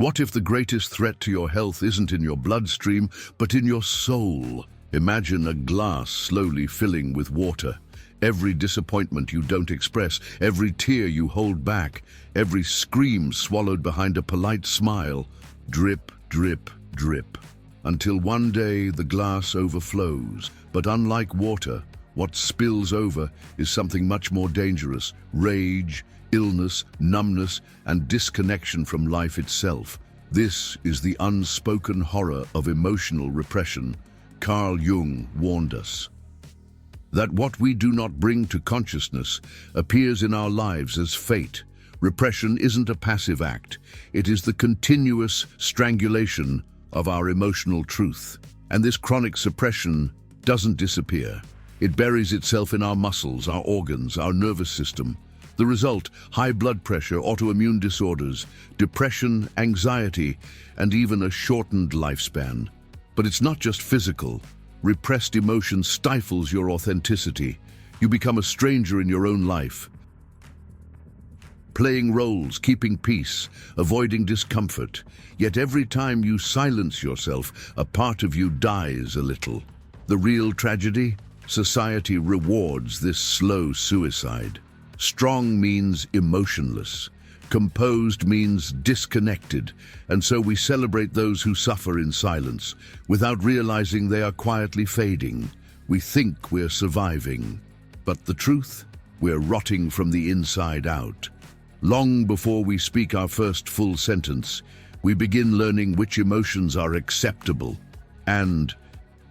What if the greatest threat to your health isn't in your bloodstream, but in your soul? Imagine a glass slowly filling with water. Every disappointment you don't express, every tear you hold back, every scream swallowed behind a polite smile. Drip, drip, drip. Until one day the glass overflows. But unlike water, what spills over is something much more dangerous: rage, illness, numbness, and disconnection from life itself. This is the unspoken horror of emotional repression. Carl Jung warned us that what we do not bring to consciousness appears in our lives as fate. Repression isn't a passive act. It is the continuous strangulation of our emotional truth. And this chronic suppression doesn't disappear. It buries itself in our muscles, our organs, our nervous system. The result: high blood pressure, autoimmune disorders, depression, anxiety, and even a shortened lifespan. But it's not just physical. Repressed emotion stifles your authenticity. You become a stranger in your own life, playing roles, keeping peace, avoiding discomfort. Yet every time you silence yourself, a part of you dies a little. The real tragedy? Society rewards this slow suicide. Strong means emotionless. Composed means disconnected, and so we celebrate those who suffer in silence, without realizing they are quietly fading. We think we're surviving, but the truth? We're rotting from the inside out. Long before we speak our first full sentence, we begin learning which emotions are acceptable and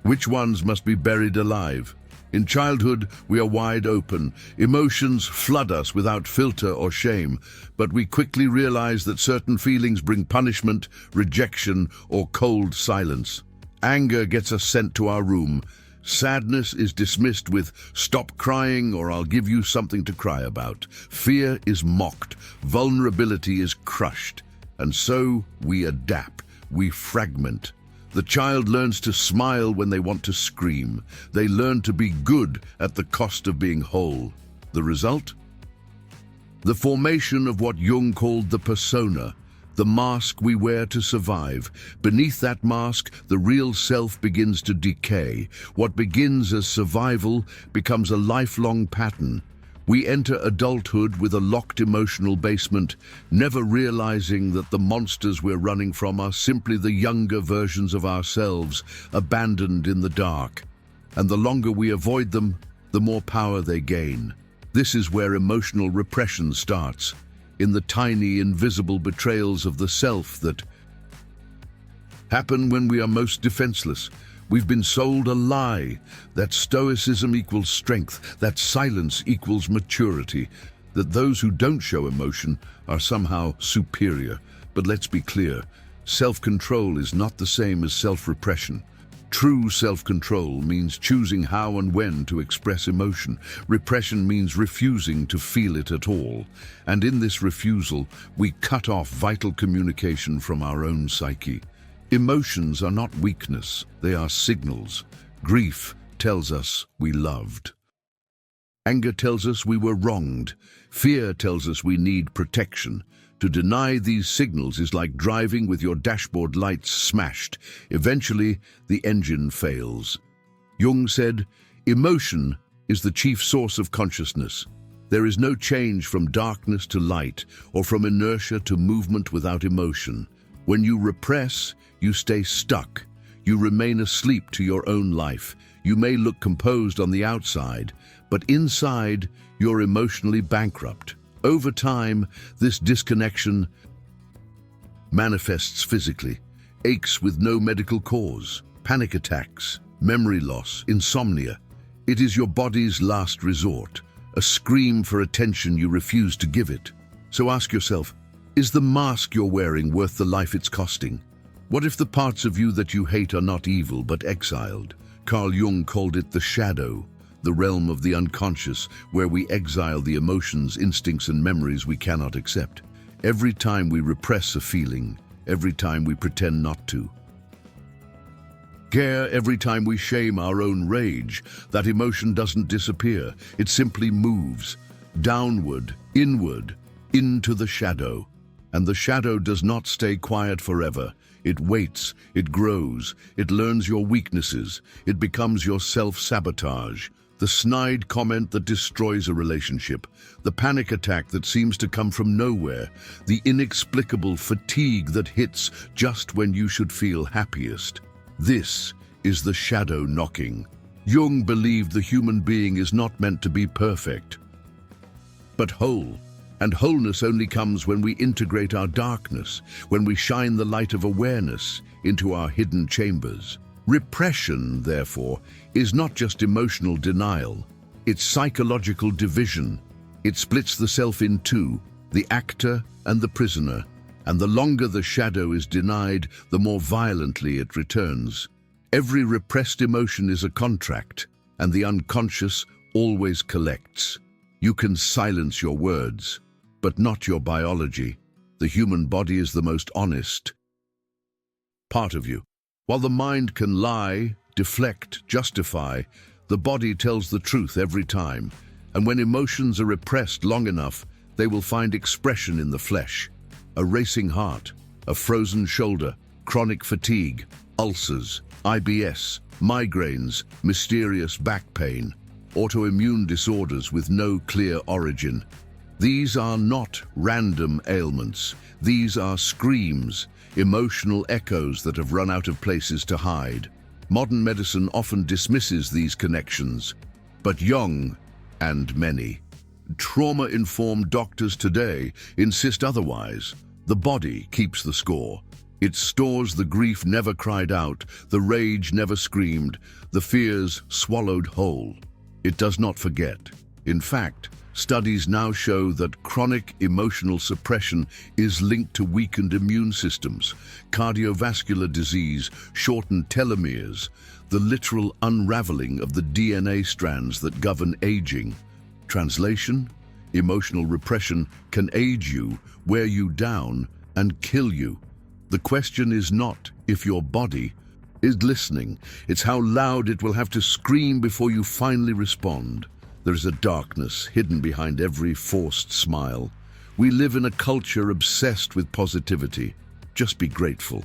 which ones must be buried alive. In childhood, we are wide open. Emotions flood us without filter or shame, but we quickly realize that certain feelings bring punishment, rejection, or cold silence. Anger gets us sent to our room. Sadness is dismissed with "stop crying or I'll give you something to cry about." Fear is mocked. Vulnerability is crushed. And so we adapt. We fragment. The child learns to smile when they want to scream. They learn to be good at the cost of being whole. The result? The formation of what Jung called the persona, the mask we wear to survive. Beneath that mask, the real self begins to decay. What begins as survival becomes a lifelong pattern. We enter adulthood with a locked emotional basement, never realizing that the monsters we're running from are simply the younger versions of ourselves, abandoned in the dark. And the longer we avoid them, the more power they gain. This is where emotional repression starts, in the tiny, invisible betrayals of the self that happen when we are most defenseless. We've been sold a lie, that stoicism equals strength, that silence equals maturity, that those who don't show emotion are somehow superior. But let's be clear, self-control is not the same as self-repression. True self-control means choosing how and when to express emotion. Repression means refusing to feel it at all. And in this refusal, we cut off vital communication from our own psyche. Emotions are not weakness, they are signals. Grief tells us we loved. Anger tells us we were wronged. Fear tells us we need protection. To deny these signals is like driving with your dashboard lights smashed. Eventually, the engine fails. Jung said, "Emotion is the chief source of consciousness. There is no change from darkness to light, or from inertia to movement without emotion. When you repress, you stay stuck. You remain asleep to your own life. You may look composed on the outside, but inside, you're emotionally bankrupt." Over time, this disconnection manifests physically. Aches with no medical cause, panic attacks, memory loss, insomnia. It is your body's last resort, a scream for attention you refuse to give it. So ask yourself, is the mask you're wearing worth the life it's costing? What if the parts of you that you hate are not evil but exiled? Carl Jung called it the shadow, the realm of the unconscious, where we exile the emotions, instincts, and memories we cannot accept. Every time we repress a feeling, every time we pretend not to care, every time we shame our own rage, that emotion doesn't disappear. It simply moves downward, inward, into the shadow. And the shadow does not stay quiet forever. It waits, it grows, it learns your weaknesses, it becomes your self-sabotage. The snide comment that destroys a relationship, the panic attack that seems to come from nowhere, the inexplicable fatigue that hits just when you should feel happiest. This is the shadow knocking. Jung believed the human being is not meant to be perfect, but whole. And wholeness only comes when we integrate our darkness, when we shine the light of awareness into our hidden chambers. Repression, therefore, is not just emotional denial, it's psychological division. It splits the self in two, the actor and the prisoner, and the longer the shadow is denied, the more violently it returns. Every repressed emotion is a contract, and the unconscious always collects. You can silence your words, but not your biology. The human body is the most honest part of you. While the mind can lie, deflect, justify, the body tells the truth every time. And when emotions are repressed long enough, they will find expression in the flesh. A racing heart, a frozen shoulder, chronic fatigue, ulcers, IBS, migraines, mysterious back pain, autoimmune disorders with no clear origin. These are not random ailments. These are screams, emotional echoes that have run out of places to hide. Modern medicine often dismisses these connections, but Jung, and many trauma-informed doctors today, insist otherwise. The body keeps the score. It stores the grief never cried out, the rage never screamed, the fears swallowed whole. It does not forget. In fact, studies now show that chronic emotional suppression is linked to weakened immune systems, cardiovascular disease, shortened telomeres, the literal unraveling of the DNA strands that govern aging. Translation: emotional repression can age you, wear you down, and kill you. The question is not if your body is listening, it's how loud it will have to scream before you finally respond. There is a darkness hidden behind every forced smile. We live in a culture obsessed with positivity. Just be grateful.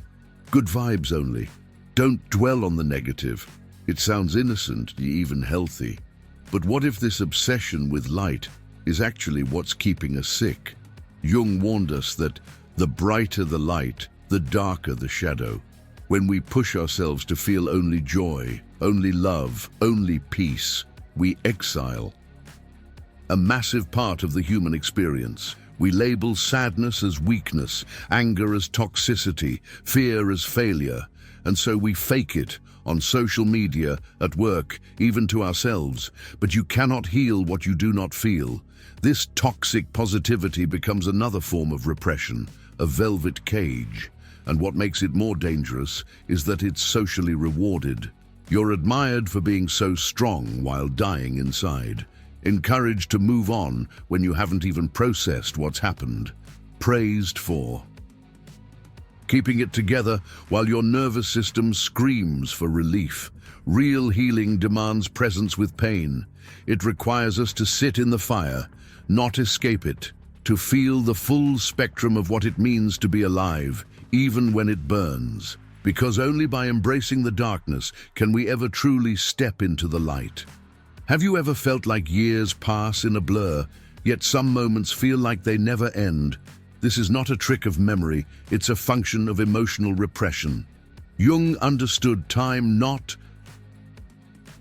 Good vibes only. Don't dwell on the negative. It sounds innocent, even healthy. But what if this obsession with light is actually what's keeping us sick? Jung warned us that the brighter the light, the darker the shadow. When we push ourselves to feel only joy, only love, only peace, we exile a massive part of the human experience. We label sadness as weakness, anger as toxicity, fear as failure, and so we fake it on social media, at work, even to ourselves. But you cannot heal what you do not feel. This toxic positivity becomes another form of repression, a velvet cage. And what makes it more dangerous is that it's socially rewarded. You're admired for being so strong while dying inside, encouraged to move on when you haven't even processed what's happened, praised for keeping it together while your nervous system screams for relief. Real healing demands presence with pain. It requires us to sit in the fire, not escape it, to feel the full spectrum of what it means to be alive, even when it burns. Because only by embracing the darkness can we ever truly step into the light. Have you ever felt like years pass in a blur, yet some moments feel like they never end? This is not a trick of memory, it's a function of emotional repression. Jung understood time not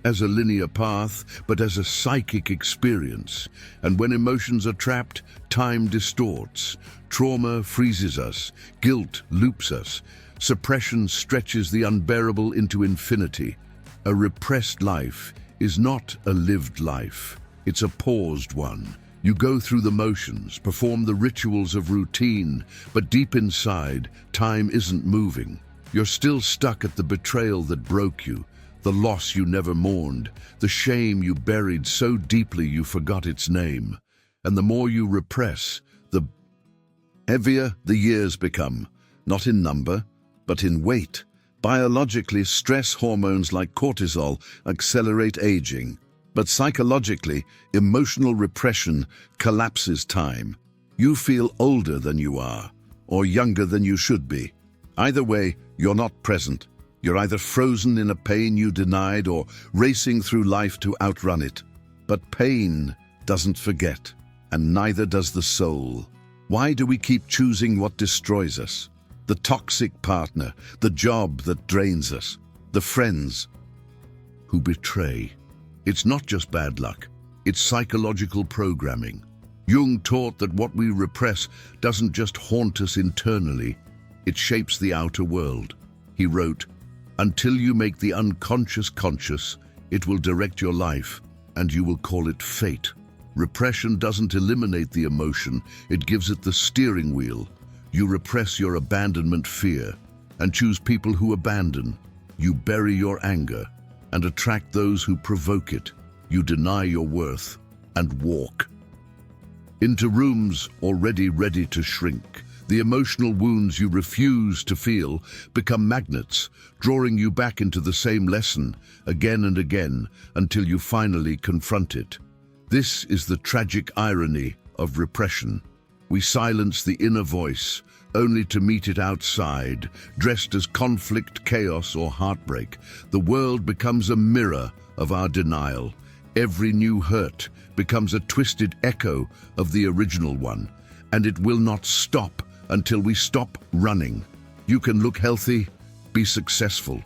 as a linear path, but as a psychic experience. And when emotions are trapped, time distorts. Trauma freezes us, guilt loops us, suppression stretches the unbearable into infinity. A repressed life is not a lived life, it's a paused one. You go through the motions, perform the rituals of routine, but deep inside, time isn't moving. You're still stuck at the betrayal that broke you, the loss you never mourned, the shame you buried so deeply you forgot its name. And the more you repress, the heavier the years become, not in number, but in weight. Biologically, stress hormones like cortisol accelerate aging. But psychologically, emotional repression collapses time. You feel older than you are, or younger than you should be. Either way, you're not present. You're either frozen in a pain you denied or racing through life to outrun it. But pain doesn't forget, and neither does the soul. Why do we keep choosing what destroys us? The toxic partner, the job that drains us, the friends who betray. It's not just bad luck, it's psychological programming. Jung taught that what we repress doesn't just haunt us internally, it shapes the outer world. He wrote, "Until you make the unconscious conscious, it will direct your life, and you will call it fate." Repression doesn't eliminate the emotion, it gives it the steering wheel. You repress your abandonment fear and choose people who abandon. You bury your anger and attract those who provoke it. You deny your worth and walk into rooms already ready to shrink. The emotional wounds you refuse to feel become magnets, drawing you back into the same lesson again and again until you finally confront it. This is the tragic irony of repression. We silence the inner voice, only to meet it outside, dressed as conflict, chaos, or heartbreak. The world becomes a mirror of our denial. Every new hurt becomes a twisted echo of the original one, and it will not stop until we stop running. You can look healthy, be successful,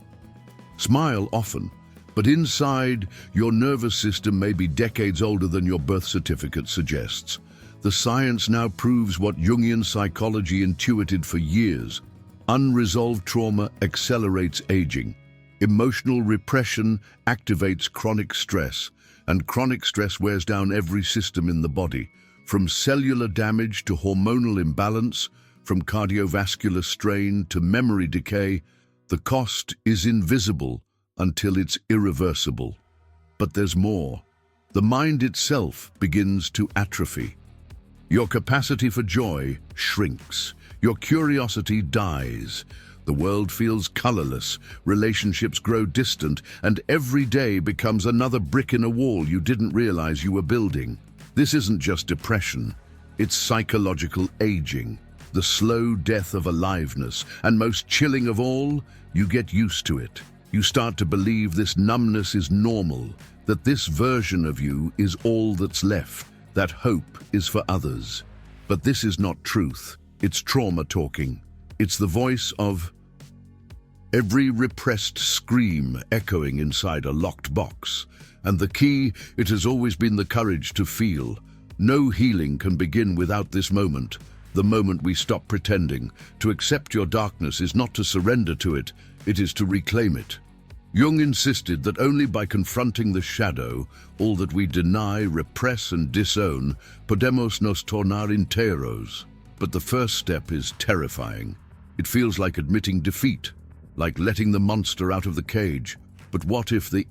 smile often, but inside, your nervous system may be decades older than your birth certificate suggests. The science now proves what Jungian psychology intuited for years. Unresolved trauma accelerates aging. Emotional repression activates chronic stress, and chronic stress wears down every system in the body, from cellular damage to hormonal imbalance, from cardiovascular strain to memory decay. The cost is invisible until it's irreversible. But there's more. The mind itself begins to atrophy. Your capacity for joy shrinks. Your curiosity dies. The world feels colorless, relationships grow distant, and every day becomes another brick in a wall you didn't realize you were building. This isn't just depression, it's psychological aging, the slow death of aliveness, and most chilling of all, you get used to it. You start to believe this numbness is normal, that this version of you is all that's left, that hope is for others. But this is not truth, it's trauma talking. It's the voice of every repressed scream echoing inside a locked box. And the key, it has always been the courage to feel. No healing can begin without this moment, the moment we stop pretending. To accept your darkness is not to surrender to it, it is to reclaim it. Jung insisted that only by confronting the shadow, all that we deny, repress and disown, podemos nos tornar enteros. But the first step is terrifying. It feels like admitting defeat, like letting the monster out of the cage. But what if the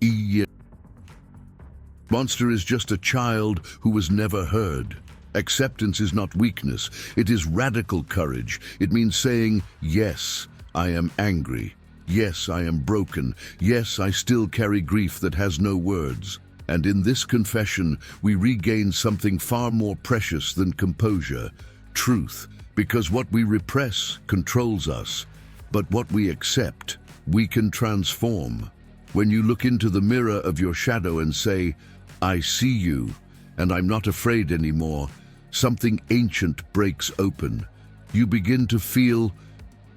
monster is just a child who was never heard? Acceptance is not weakness, it is radical courage. It means saying, yes, I am angry. Yes, I am broken. Yes, I still carry grief that has no words. And in this confession, we regain something far more precious than composure, truth, because what we repress controls us, but what we accept, we can transform. When you look into the mirror of your shadow and say, I see you, and I'm not afraid anymore, something ancient breaks open. You begin to feel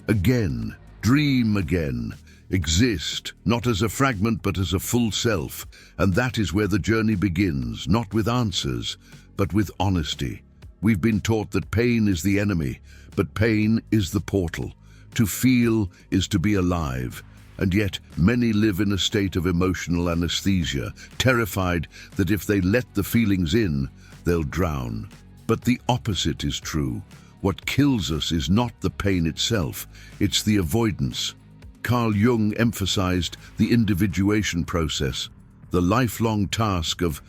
again, dream again, exist, not as a fragment but as a full self. And that is where the journey begins, not with answers, but with honesty. We've been taught that pain is the enemy, but pain is the portal. To feel is to be alive. And yet, many live in a state of emotional anesthesia, terrified that if they let the feelings in, they'll drown. But the opposite is true. What kills us is not the pain itself, it's the avoidance. Carl Jung emphasized the individuation process, the lifelong task of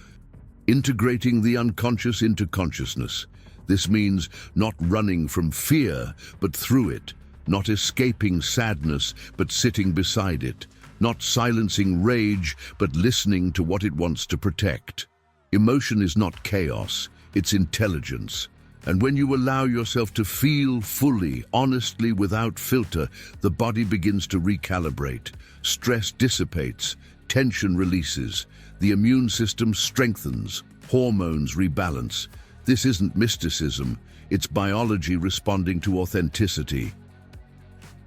integrating the unconscious into consciousness. This means not running from fear, but through it, not escaping sadness, but sitting beside it, not silencing rage, but listening to what it wants to protect. Emotion is not chaos, it's intelligence. And when you allow yourself to feel fully, honestly, without filter, the body begins to recalibrate. Stress dissipates, tension releases, the immune system strengthens, hormones rebalance. This isn't mysticism, it's biology responding to authenticity.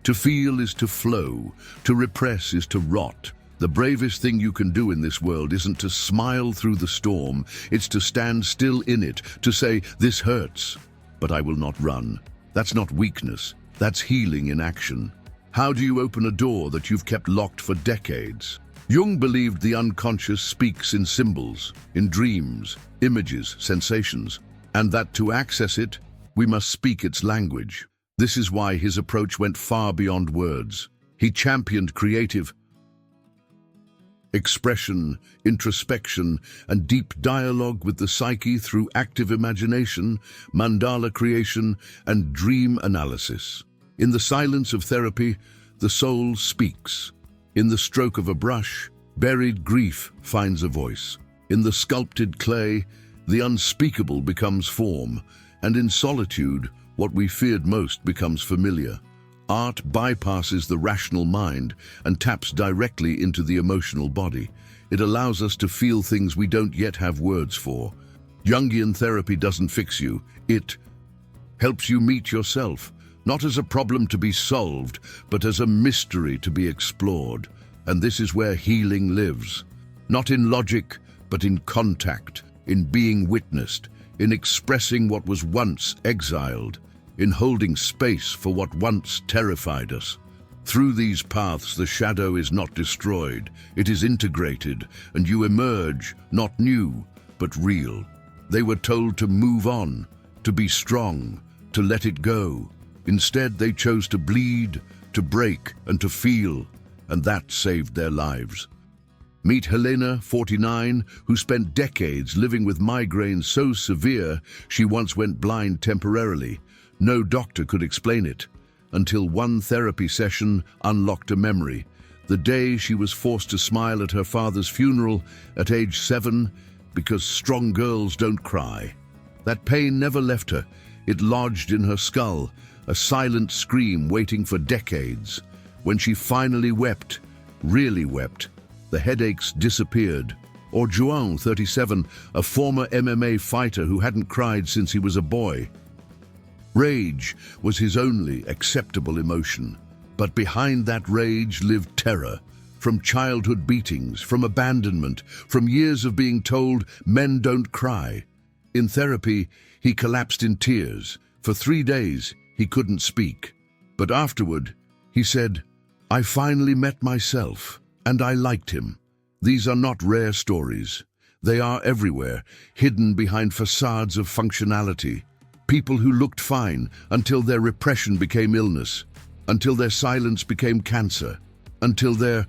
To feel is to flow, to repress is to rot. The bravest thing you can do in this world isn't to smile through the storm, it's to stand still in it, to say, "This hurts, but I will not run." That's not weakness, that's healing in action. How do you open a door that you've kept locked for decades? Jung believed the unconscious speaks in symbols, in dreams, images, sensations, and that to access it, we must speak its language. This is why his approach went far beyond words. He championed creative expression, introspection, and deep dialogue with the psyche through active imagination, mandala creation, and dream analysis. In the silence of therapy, the soul speaks. In the stroke of a brush, buried grief finds a voice. In the sculpted clay, the unspeakable becomes form, and in solitude, what we feared most becomes familiar. Art bypasses the rational mind and taps directly into the emotional body. It allows us to feel things we don't yet have words for. Jungian therapy doesn't fix you, it helps you meet yourself, not as a problem to be solved, but as a mystery to be explored. And this is where healing lives. Not in logic, but in contact, in being witnessed, in expressing what was once exiled, in holding space for what once terrified us. Through these paths, the shadow is not destroyed, it is integrated, and you emerge, not new, but real. They were told to move on, to be strong, to let it go. Instead, they chose to bleed, to break, and to feel, and that saved their lives. Meet Helena, 49, who spent decades living with migraines so severe she once went blind temporarily. No doctor could explain it, until one therapy session unlocked a memory. The day she was forced to smile at her father's funeral at age 7 because strong girls don't cry. That pain never left her. It lodged in her skull, a silent scream waiting for decades. When she finally wept, really wept, the headaches disappeared. Or Jung, 37, a former MMA fighter who hadn't cried since he was a boy. Rage was his only acceptable emotion, but behind that rage lived terror, from childhood beatings, from abandonment, from years of being told men don't cry. In therapy, he collapsed in tears. For 3 days, he couldn't speak. But afterward, he said, "I finally met myself, and I liked him." These are not rare stories. They are everywhere, hidden behind facades of functionality. People who looked fine until their repression became illness, until their silence became cancer, until their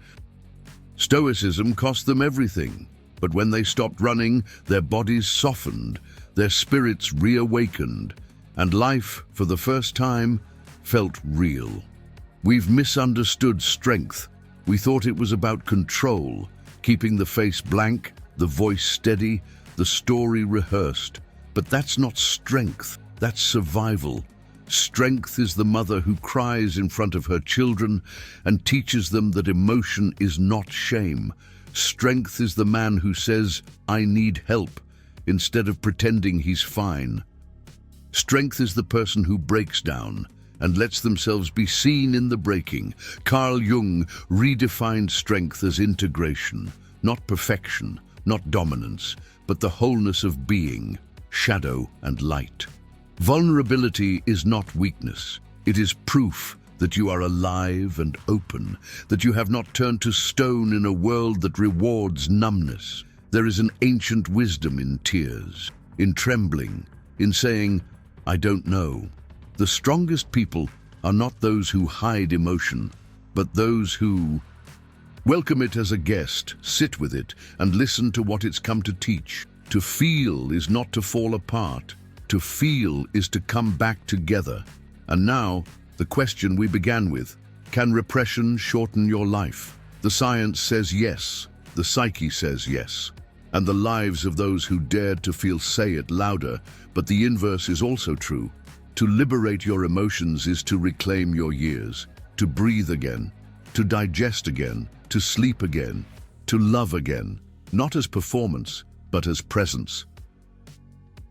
stoicism cost them everything. But when they stopped running, their bodies softened, their spirits reawakened, and life, for the first time, felt real. We've misunderstood strength. We thought it was about control, keeping the face blank, the voice steady, the story rehearsed. But that's not strength. That's survival. Strength is the mother who cries in front of her children and teaches them that emotion is not shame. Strength is the man who says, "I need help," instead of pretending he's fine. Strength is the person who breaks down and lets themselves be seen in the breaking. Carl Jung redefined strength as integration, not perfection, not dominance, but the wholeness of being, shadow and light. Vulnerability is not weakness. It is proof that you are alive and open, that you have not turned to stone in a world that rewards numbness. There is an ancient wisdom in tears, in trembling, in saying, "I don't know." The strongest people are not those who hide emotion, but those who welcome it as a guest, sit with it, and listen to what it's come to teach. To feel is not to fall apart. To feel is to come back together. And now, the question we began with, can repression shorten your life? The science says yes, the psyche says yes, and the lives of those who dared to feel say it louder But the inverse is also true. To liberate your emotions is to reclaim your years, to breathe again, to digest again, to sleep again, to love again, not as performance, but as presence.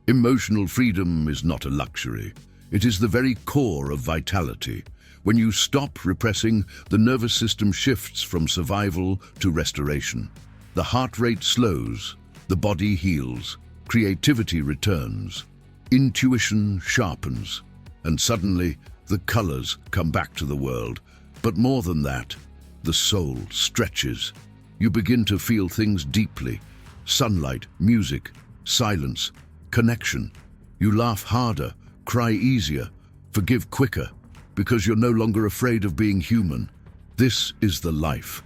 Emotional freedom is not a luxury. It is the very core of vitality. When you stop repressing, the nervous system shifts from survival to restoration. The heart rate slows, the body heals, creativity returns, intuition sharpens, and suddenly the colors come back to the world. But more than that, the soul stretches. You begin to feel things deeply. Sunlight, music, silence, connection. You laugh harder, cry easier, forgive quicker, because you're no longer afraid of being human. This is the life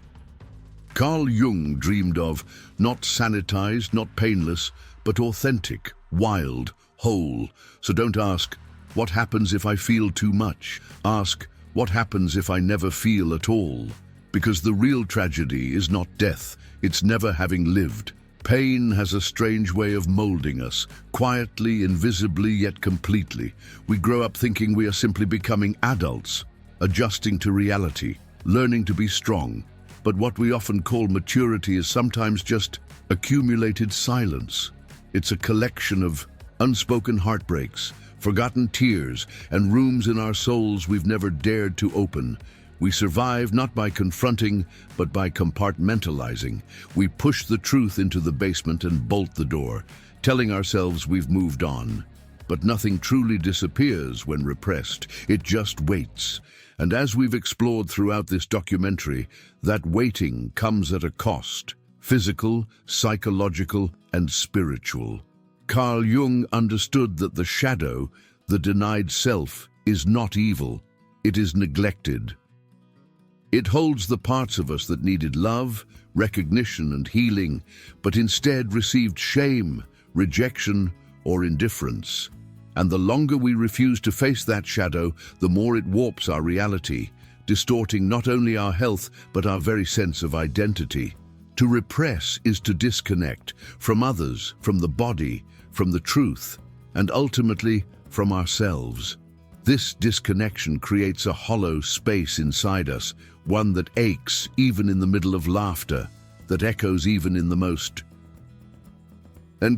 Carl Jung dreamed of, not sanitized, not painless, but authentic, wild, whole. So don't ask, what happens if I feel too much? Ask, what happens if I never feel at all? Because the real tragedy is not death, it's never having lived. Pain has a strange way of molding us, quietly, invisibly, yet completely. We grow up thinking we are simply becoming adults, adjusting to reality, learning to be strong. But what we often call maturity is sometimes just accumulated silence. It's a collection of unspoken heartbreaks, forgotten tears, and rooms in our souls we've never dared to open. We survive not by confronting, but by compartmentalizing. We push the truth into the basement and bolt the door, telling ourselves we've moved on. But nothing truly disappears when repressed. It just waits. And as we've explored throughout this documentary, that waiting comes at a cost: physical, psychological, and spiritual. Carl Jung understood that the shadow, the denied self, is not evil. It is neglected. It holds the parts of us that needed love, recognition, and healing, but instead received shame, rejection, or indifference. And the longer we refuse to face that shadow, the more it warps our reality, distorting not only our health, but our very sense of identity. To repress is to disconnect from others, from the body, from the truth, and ultimately from ourselves. This disconnection creates a hollow space inside us, one that aches even in the middle of laughter, that echoes even in the most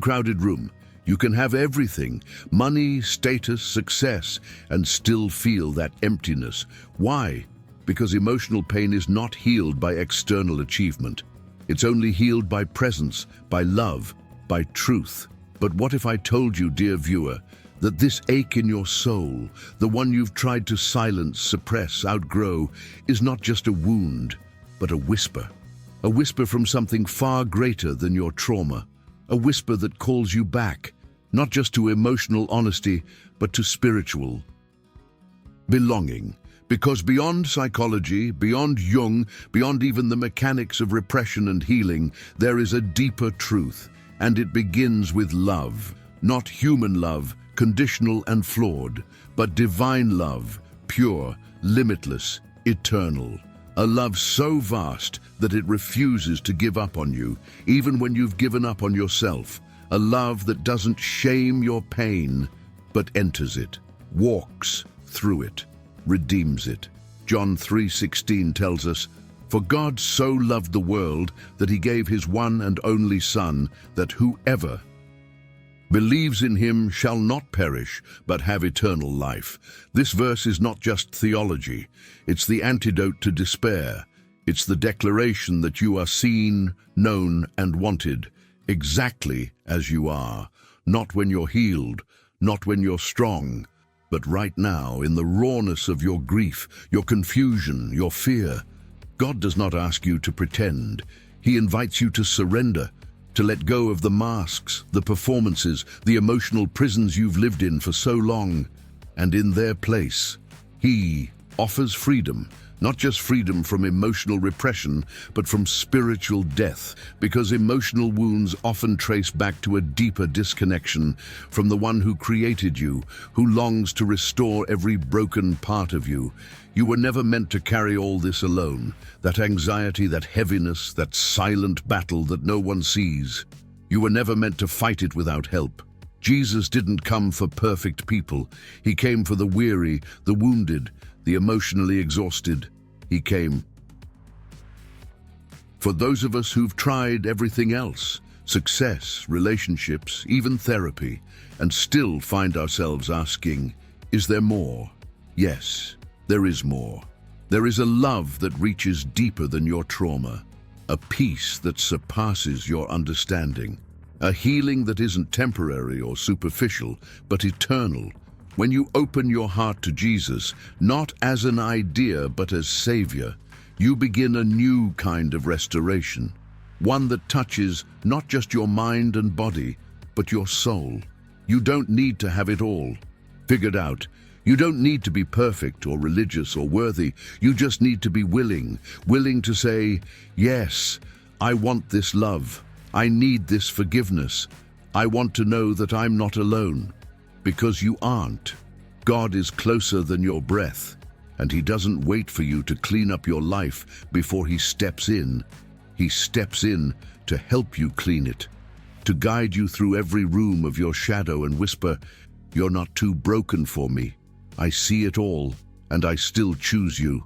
crowded room. You can have everything, money, status, success, and still feel that emptiness. Why? Because emotional pain is not healed by external achievement. It's only healed by presence, by love, by truth. But what if I told you, dear viewer, that this ache in your soul, the one you've tried to silence, suppress, outgrow, is not just a wound, but a whisper from something far greater than your trauma, a whisper that calls you back, not just to emotional honesty, but to spiritual belonging. Because beyond psychology, beyond Jung, beyond even the mechanics of repression and healing, there is a deeper truth, and it begins with love. Not human love, conditional and flawed, but divine love, pure, limitless, eternal. A love so vast that it refuses to give up on you, even when you've given up on yourself. A love that doesn't shame your pain, but enters it, walks through it, redeems it. John 3:16 tells us, "For God so loved the world that he gave his one and only Son, that whoever believes in him shall not perish, but have eternal life." This verse is not just theology. It's the antidote to despair. It's the declaration that you are seen, known, and wanted, exactly as you are. Not when you're healed, not when you're strong, but right now, in the rawness of your grief, your confusion, your fear. God does not ask you to pretend. He invites you to surrender, to let go of the masks, the performances, the emotional prisons you've lived in for so long. And in their place, he offers freedom, not just freedom from emotional repression, but from spiritual death, because emotional wounds often trace back to a deeper disconnection from the one who created you, who longs to restore every broken part of you. You were never meant to carry all this alone, that anxiety, that heaviness, that silent battle that no one sees. You were never meant to fight it without help. Jesus didn't come for perfect people. He came for the weary, the wounded, the emotionally exhausted. He came for those of us who've tried everything else, success, relationships, even therapy, and still find ourselves asking, is there more? Yes, there is more. There is a love that reaches deeper than your trauma, a peace that surpasses your understanding, a healing that isn't temporary or superficial, but eternal. When you open your heart to Jesus, not as an idea but as Savior, you begin a new kind of restoration, one that touches not just your mind and body, but your soul. You don't need to have it all figured out. You don't need to be perfect or religious or worthy. You just need to be willing to say, yes, I want this love. I need this forgiveness. I want to know that I'm not alone. Because you aren't. God is closer than your breath, and He doesn't wait for you to clean up your life before He steps in. He steps in to help you clean it, to guide you through every room of your shadow and whisper, you're not too broken for me. I see it all, and I still choose you.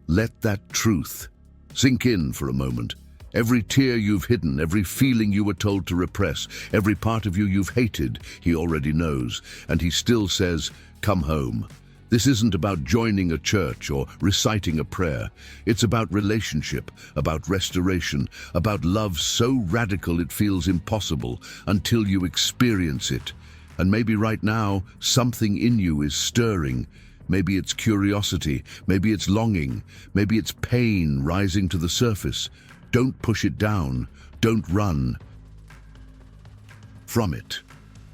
Let that truth sink in for a moment. Every tear you've hidden, every feeling you were told to repress, every part of you you've hated, He already knows, and He still says, come home. This isn't about joining a church or reciting a prayer. It's about relationship, about restoration, about love so radical it feels impossible until you experience it. And maybe right now, something in you is stirring. Maybe it's curiosity, maybe it's longing, maybe it's pain rising to the surface. Don't push it down. Don't run from it.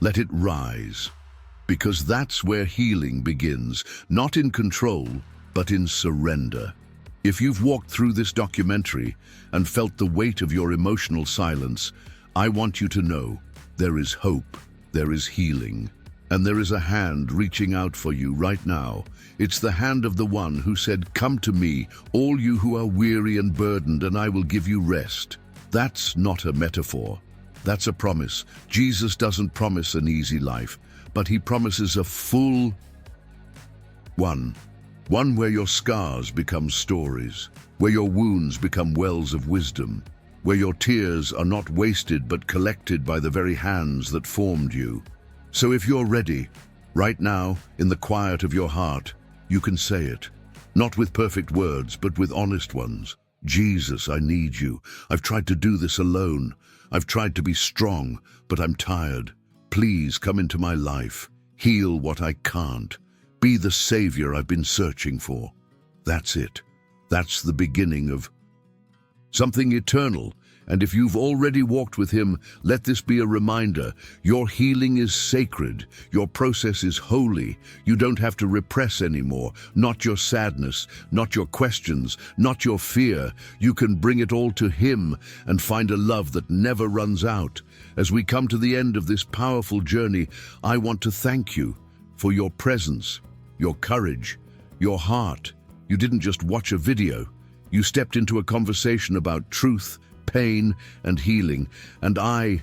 Let it rise. Because that's where healing begins, not in control, but in surrender. If you've walked through this documentary and felt the weight of your emotional silence, I want you to know there is hope, there is healing, and there is a hand reaching out for you right now. It's the hand of the one who said, come to me, all you who are weary and burdened, and I will give you rest. That's not a metaphor. That's a promise. Jesus doesn't promise an easy life, but He promises a full one where your scars become stories, where your wounds become wells of wisdom, where your tears are not wasted but collected by the very hands that formed you. So if you're ready, right now, in the quiet of your heart, you can say it, not with perfect words, but with honest ones. Jesus, I need you. I've tried to do this alone. I've tried to be strong, but I'm tired. Please come into my life. Heal what I can't. Be the Savior I've been searching for. That's it. That's the beginning of something eternal. And if you've already walked with Him, let this be a reminder. Your healing is sacred. Your process is holy. You don't have to repress anymore. Not your sadness, not your questions, not your fear. You can bring it all to Him and find a love that never runs out. As we come to the end of this powerful journey, I want to thank you for your presence, your courage, your heart. You didn't just watch a video. You stepped into a conversation about truth, pain, and healing, and I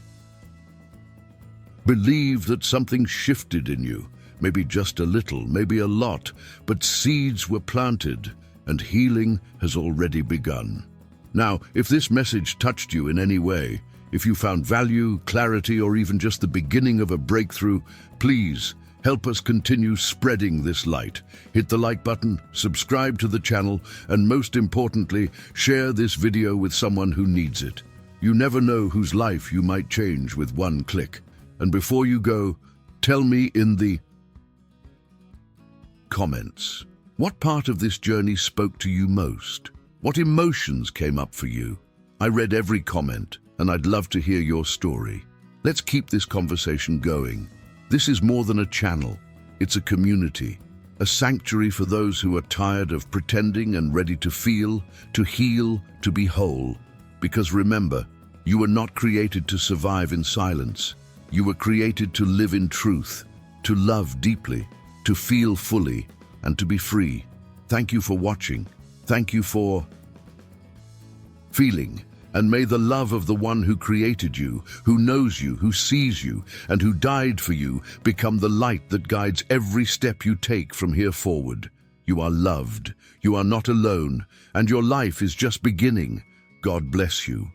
believe that something shifted in you, maybe just a little, maybe a lot, but seeds were planted, and healing has already begun. Now, if this message touched you in any way, if you found value, clarity, or even just the beginning of a breakthrough, please help us continue spreading this light. Hit the like button, subscribe to the channel, and most importantly, share this video with someone who needs it. You never know whose life you might change with one click. And before you go, tell me in the comments, what part of this journey spoke to you most? What emotions came up for you? I read every comment, and I'd love to hear your story. Let's keep this conversation going. This is more than a channel. It's a community, a sanctuary for those who are tired of pretending and ready to feel, to heal, to be whole. Because remember, you were not created to survive in silence. You were created to live in truth, to love deeply, to feel fully, and to be free. Thank you for watching. Thank you for feeling. And may the love of the one who created you, who knows you, who sees you, and who died for you become the light that guides every step you take from here forward. You are loved, you are not alone, and your life is just beginning. God bless you.